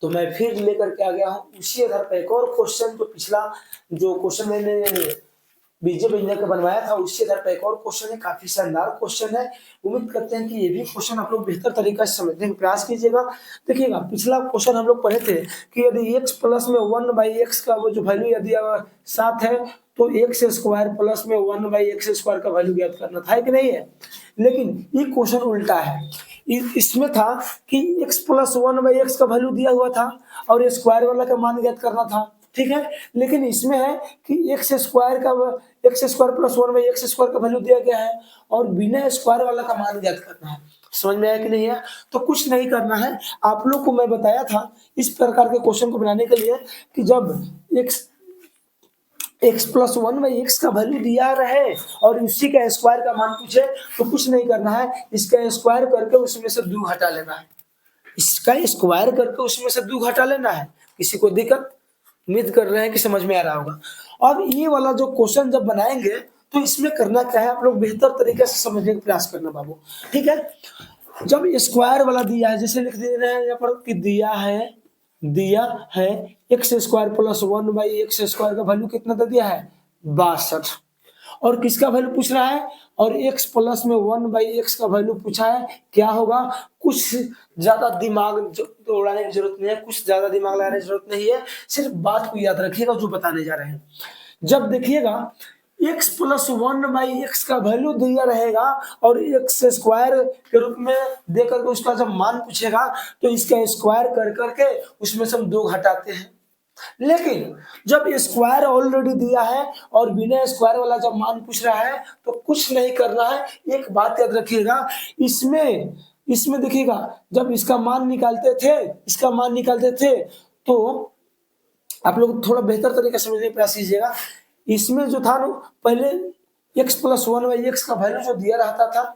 तो मैं फिर लेकर के आ गया हूँ उसी आधार पर एक और क्वेश्चन, जो पिछला जो क्वेश्चन मैंने बीजे व्यंजक का बनवाया था उसी आधार पर एक और क्वेश्चन है, काफी शानदार क्वेश्चन है। उम्मीद करते हैं कि ये भी क्वेश्चन आप लोग बेहतर तरीका से समझने का प्रयास कीजिएगा। देखिएगा पिछला क्वेश्चन हम लोग पढ़े थे कि यदि x प्लस में 1/x का वो जो वैल्यू यदि 7 है तो x स्क्वायर प्लस में 1/x स्क्वायर का वैल्यू ज्ञात करना था, है कि नहीं है। लेकिन ये क्वेश्चन उल्टा है, इसमें था कि x प्लस 1/x का वैल्यू दिया हुआ था और स्क्वायर वाला का मान ज्ञात करना था, ठीक है। लेकिन इसमें है कि x square plus 1/x square का वैल्यू दिया गया है और बिना स्क्वायर वाला का मान ज्ञात करना है। समझ में आया कि नहीं है। तो कुछ नहीं करना है, आप लोग को मैं बताया था इस प्रकार के क्वेश्चन को बनाने के लिए कि जब x प्लस 1/x का वैल्यू दिया रहे और इसी का स्क्वायर का मान पूछे तो कुछ नहीं करना है, इसका स्क्वायर करके उसमें से 2 हटा लेना है। इसका स्क्वायर करके उसमें से 2 हटा लेना है। किसी को दिक्कत? उम्मीद कर रहे हैं कि समझ में आ रहा होगा। अब ये वाला जो क्वेश्चन जब बनाएंगे तो इसमें करना क्या है, आप लोग बेहतर तरीके से समझने का प्रयास करना बाबू, ठीक है। जब स्क्वायर वाला दिया है, जैसे लिख दे रहे हैं यहाँ पर कि दिया है x square plus 1/x square का वैल्यू कितना दे दिया है 62, और किसका वैल्यू पूछ रहा है, और x प्लस में 1/x का वैल्यू पूछा है। क्या होगा, कुछ ज्यादा दिमाग दौड़ाने की जरूरत नहीं है, कुछ ज्यादा दिमाग लगाने की जरूरत नहीं है, सिर्फ बात को याद रखिएगा जो बताने जा रहे हैं। जब देखिएगा x प्लस 1/x का वैल्यू दिया रहेगा और x स्क्वायर के रूप में देकर के उसका जब मान पूछेगा तो इसका स्क्वायर कर करके उसमें से हम 2 घटाते हैं। लेकिन जब स्क्वायर ऑलरेडी दिया है और बिना स्क्वायर वाला जब मान पूछ रहा है तो कुछ नहीं करना है। एक बात याद रखिएगा, इसमें देखिएगा जब इसका मान निकालते थे तो आप लोग थोड़ा बेहतर तरीके से समझने का प्रयास कीजिएगा। इसमें जो था ना पहले x प्लस 1/x का वैल्यू जो दिया रहता था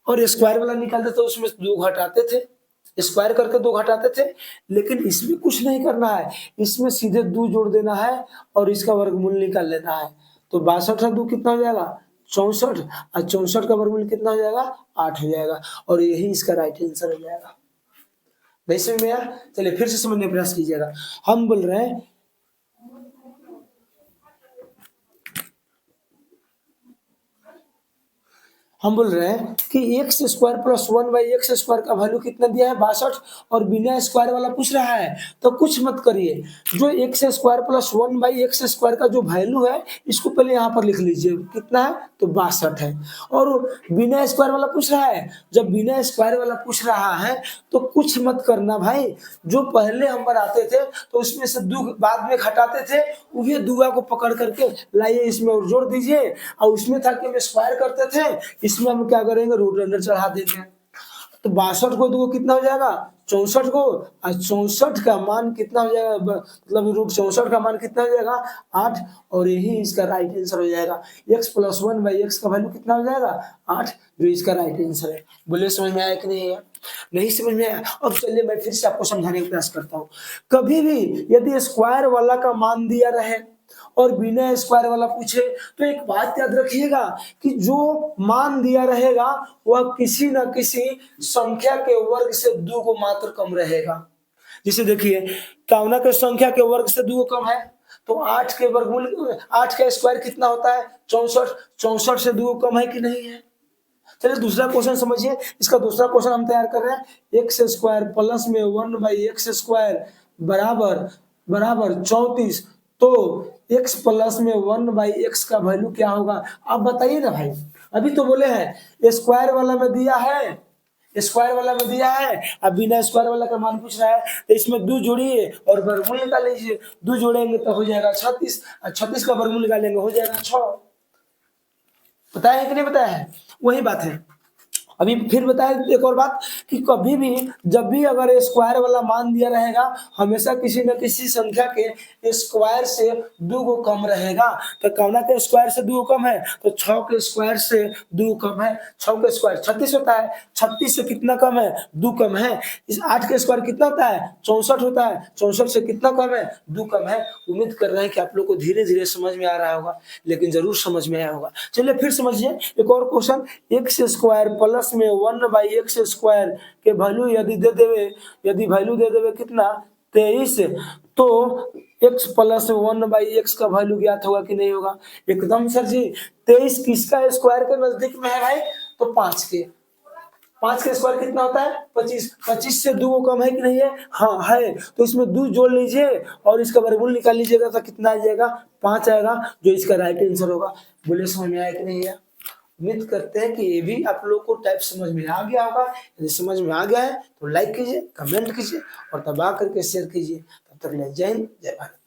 और स्क्वायर वाला निकालते थे उसमें 2 घटाते थे, स्क्वायर करके 2 घटाते थे। लेकिन इसमें कुछ नहीं करना है, इसमें सीधे 2 जोड़ देना है और इसका वर्गमूल निकाल लेना है। तो 62 का 2 कितना हो जाएगा 64, और 64 का वर्गमूल कितना हो जाएगा 8 हो जाएगा, और यही इसका राइट आंसर हो जाएगा। नहीं समझ में आया? चलिए फिर से समझने का प्रयास कीजिएगा। हम बोल रहे हैं कि x square plus 1/x square का वैल्यू कितना दिया है 62, और बिना स्क्वायर वाला पूछ रहा है। तो कुछ मत करिए, जो x square plus 1/x square का जो वैल्यू है इसको पहले यहाँ पर लिख लीजिए, कितना है तो 62 है। और बिना स्क्वायर वाला पूछ रहा है, जब बिना स्क्वायर वाला पूछ रहा है तो कुछ मत करना भाई, जो पहले हम बनाते थे तो उसमें से 2 बाद में घटाते थे, वही 2 को पकड़ करके लाइए इसमें और जोड़ दीजिए। और उसमें था कि हम स्क्वायर करते थे, इसमें हम क्या करेंगे रूट अंडर चढ़ा देंगे। तो 62 को 2 कितना हो जाएगा 64 को, और 64 का मान कितना हो जाएगा, मतलब रूट 64 का मान कितना हो जाएगा 8, और यही इसका राइट आंसर हो जाएगा। x प्लस 1/x का वैल्यू कितना हो जाएगा 8, जो इसका राइट आंसर है। बोले समझ में आया कि नहीं है? नहीं समझ में आया? अब चलिए मैं फिर से आपको समझाने का प्रयास करता हूँ। कभी भी यदि स्क्वायर वाला का मान दिया रहे और बिना स्क्वायर वाला पूछे तो एक बात याद रखिएगा कि जो मान दिया रहेगा वह किसी न किसी संख्या के वर्ग से 2 को मात्र कम रहेगा। जैसे देखिए कावना के संख्या के वर्ग से 2 कम है, तो 8 के वर्गमूल 8 का स्क्वायर कितना होता है 64, 64 से 2 कम है कि नहीं है। चलिए दूसरा क्वेश्चन समझिए। इसका दूसरा क्वेश्चन हम तैयार कर रहे हैं, x स्क्वायर प्लस में 1/x स्क्वायर बराबर 34, तो x प्लस में 1/x का वैल्यू क्या होगा आप बताइए ना भाई। अभी तो बोले हैं स्क्वायर वाला में दिया है, अब बिना स्क्वायर वाला का मान पूछ रहा है, तो इसमें 2 जोड़िए और वर्गमूल निकाल लीजिए। 2 जोड़ेंगे तो हो जाएगा 36, और 36 का वर्गमूल निकालेंगे हो जाएगा 6। बताया है कि नहीं बताया है? वही बात है। अभी फिर बताए एक और बात कि कभी भी जब भी अगर स्क्वायर वाला मान दिया रहेगा हमेशा किसी न किसी संख्या के स्क्वायर से 2 को कम रहेगा। तो कौना के स्क्वायर से 2 कम है तो 6 के स्क्वायर से 2 कम है। 6 के स्क्वायर 36 होता है, 36 से कितना कम है 2 कम है। इस 8 के स्क्वायर कितना होता है 64 होता है, 64 से कितना कम है 2 कम है। उम्मीद कर रहे हैं कि आप लोग को धीरे धीरे समझ में आ रहा होगा, लेकिन जरूर समझ में आया होगा। चलिए फिर समझिए एक और क्वेश्चन, x स्क्वायर प्लस में 1/x स्क्वायर के वैल्यू यदि वैल्यू दे देवे कितना 23, तो x प्लस 1/x का वैल्यू ज्ञात होगा कि नहीं होगा? एकदम सर जी। 23 किसका स्क्वायर के नजदीक में है भाई? तो 5 के। 5 का स्क्वायर कितना होता है? 25। 25 से 2 कम है कि नहीं है? हाँ है। तो इसमें 2 जोड़ लीजिए और इसका वर्गमूल निकाल लीजिएगा तो कितना आ जाएगा? 5 आएगा, जो इसका राइट आंसर होगा। बोले समझ में आया कि नहीं आया? उम्मीद करते हैं कि ये भी आप लोगों को टाइप समझ में आ गया होगा। यदि समझ में आ गया है तो लाइक कीजिए, कमेंट कीजिए और दबा करके शेयर कीजिए। तब तक ले जय हिंद, जय भारत।